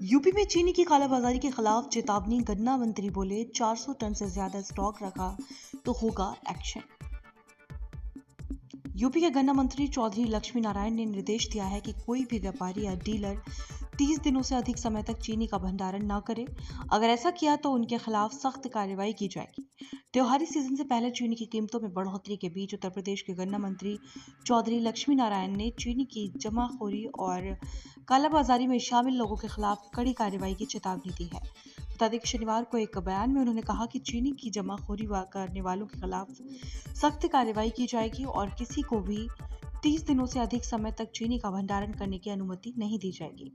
UP में चीनी की कालाबाजारी के खिलाफ चेतावनी। गन्ना मंत्री बोले 400 टन से ज्यादा स्टॉक रखा तो होगा एक्शन। यूपी के गन्ना मंत्री चौधरी लक्ष्मी नारायण ने निर्देश दिया है कि कोई भी व्यापारी या डीलर 30 दिनों से अधिक समय तक चीनी का भंडारण न करे। अगर ऐसा किया तो उनके खिलाफ सख्त कार्रवाई की जाएगी। त्योहारी सीजन से पहले चीनी की कीमतों में बढ़ोतरी के बीच उत्तर प्रदेश के गन्ना मंत्री चौधरी लक्ष्मी नारायण ने चीनी की जमाखोरी और कालाबाजारी में शामिल लोगों के खिलाफ कड़ी कार्रवाई की चेतावनी दी है। बता दें कि शनिवार को एक बयान में उन्होंने कहा कि चीनी की जमाखोरी करने वालों के खिलाफ सख्त कार्रवाई की जाएगी और किसी को भी 30 दिनों से अधिक समय तक चीनी का भंडारण करने की अनुमति नहीं दी जाएगी।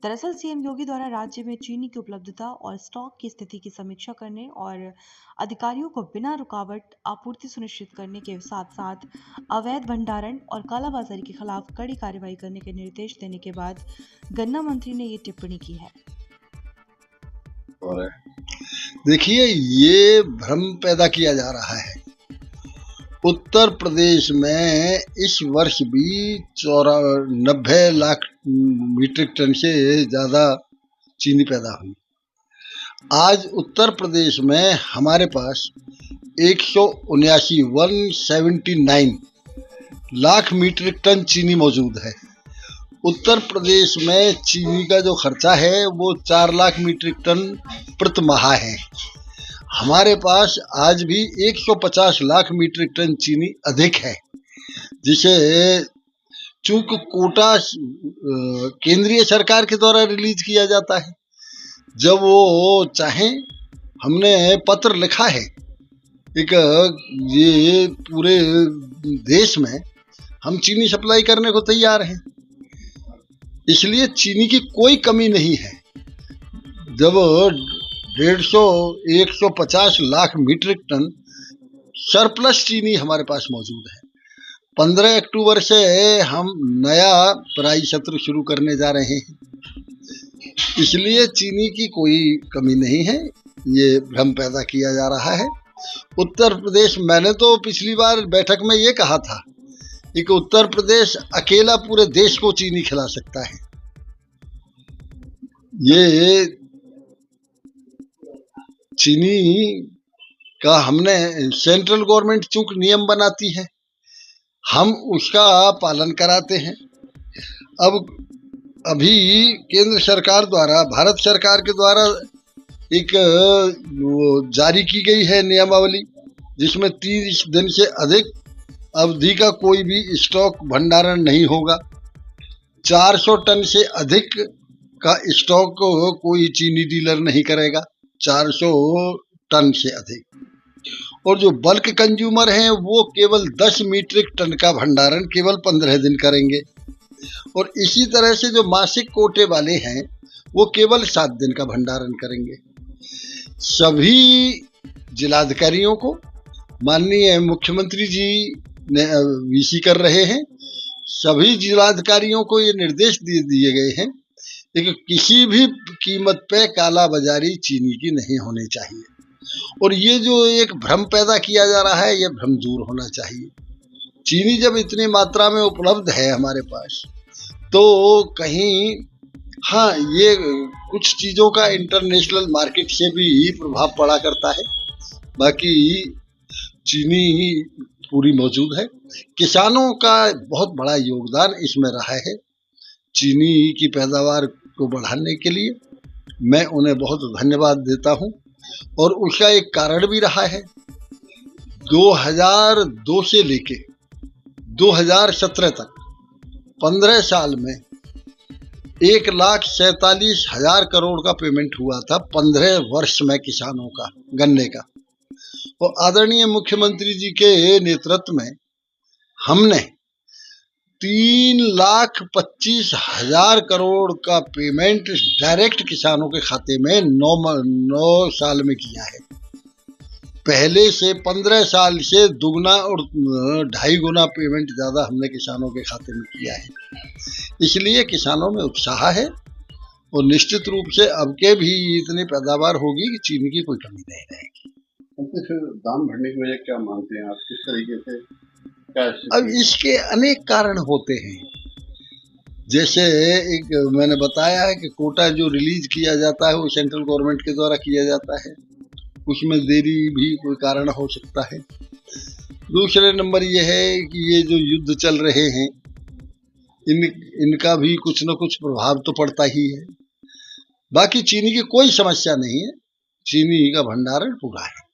दरअसल सीएम योगी द्वारा राज्य में चीनी की उपलब्धता और स्टॉक की स्थिति की समीक्षा करने और अधिकारियों को बिना रुकावट आपूर्ति सुनिश्चित करने के साथ साथ अवैध भंडारण और कालाबाजारी के खिलाफ कड़ी कार्रवाई करने के निर्देश देने के बाद गन्ना मंत्री ने ये टिप्पणी की है। देखिए, ये भ्रम पैदा किया जा रहा है। उत्तर प्रदेश में इस वर्ष भी 90 लाख मीट्रिक टन से ज़्यादा चीनी पैदा हुई। आज उत्तर प्रदेश में हमारे पास 179 लाख मीट्रिक टन चीनी मौजूद है। उत्तर प्रदेश में चीनी का जो खर्चा है वो 4 लाख मीट्रिक टन प्रति माह है। हमारे पास आज भी 150 लाख मीट्रिक टन चीनी अधिक है, जिसे चूंकि कोटा केंद्रीय सरकार के द्वारा रिलीज किया जाता है। जब वो चाहे, हमने पत्र लिखा है एक, ये पूरे देश में हम चीनी सप्लाई करने को तैयार हैं, इसलिए चीनी की कोई कमी नहीं है। जब 150 लाख मीट्रिक टन सरप्लस चीनी हमारे पास मौजूद है। 15 अक्टूबर से हम नया पेराई सत्र शुरू करने जा रहे हैं, इसलिए चीनी की कोई कमी नहीं है। ये भ्रम पैदा किया जा रहा है। उत्तर प्रदेश, मैंने तो पिछली बार बैठक में ये कहा था कि उत्तर प्रदेश अकेला पूरे देश को चीनी खिला सकता है। ये चीनी का हमने, सेंट्रल गवर्नमेंट चूंकि नियम बनाती है, हम उसका पालन कराते हैं। अब अभी केंद्र सरकार द्वारा, भारत सरकार के द्वारा एक जारी की गई है नियमावली, जिसमें 30 दिन से अधिक अवधि का कोई भी स्टॉक भंडारण नहीं होगा। 400 टन से अधिक का स्टॉक कोई चीनी डीलर नहीं करेगा, 400 टन से अधिक। और जो बल्क कंज्यूमर हैं वो केवल 10 मीट्रिक टन का भंडारण केवल 15 दिन करेंगे। और इसी तरह से जो मासिक कोटे वाले हैं वो केवल 7 दिन का भंडारण करेंगे। सभी जिलाधिकारियों को माननीय मुख्यमंत्री जी ने वीसी कर रहे हैं। सभी जिलाधिकारियों को ये निर्देश दे दिए गए हैं कि किसी भी कीमत पे काला बाजारी चीनी की नहीं होनी चाहिए। और ये जो एक भ्रम पैदा किया जा रहा है, ये भ्रम दूर होना चाहिए। चीनी जब इतनी मात्रा में उपलब्ध है हमारे पास, तो कहीं, हाँ, ये कुछ चीज़ों का इंटरनेशनल मार्केट से भी प्रभाव पड़ा करता है, बाकी चीनी पूरी मौजूद है। किसानों का बहुत बड़ा योगदान इसमें रहा है। चीनी की पैदावार को बढ़ाने के लिए मैं उन्हें बहुत धन्यवाद देता हूं, और उसका एक कारण भी रहा है। 2002 से लेके 2017 तक 15 साल में 1,47,000 करोड़ का पेमेंट हुआ था 15 वर्ष में किसानों का, गन्ने का। और आदरणीय मुख्यमंत्री जी के नेतृत्व में हमने 3,25,000 करोड़ का पेमेंट डायरेक्ट किसानों के खाते में 9 साल में किया है। पहले से 15 साल से दुगना और 2.5 गुना पेमेंट ज़्यादा हमने किसानों के खाते में किया है। इसलिए किसानों में उत्साह है, और निश्चित रूप से अब के भी इतनी पैदावार होगी कि चीनी की कोई कमी नहीं रहेगी। फिर दाम बढ़ने की वजह क्या मानते हैं आप, किस तरीके से? अब इसके अनेक कारण होते हैं। जैसे एक मैंने बताया है कि कोटा जो रिलीज किया जाता है वो सेंट्रल गवर्नमेंट के द्वारा किया जाता है, उसमें देरी भी कोई कारण हो सकता है। दूसरे नंबर ये है कि ये जो युद्ध चल रहे हैं इनका भी कुछ न कुछ प्रभाव तो पड़ता ही है। बाकी चीनी की कोई समस्या नहीं है, चीनी का भंडारण पूरा है।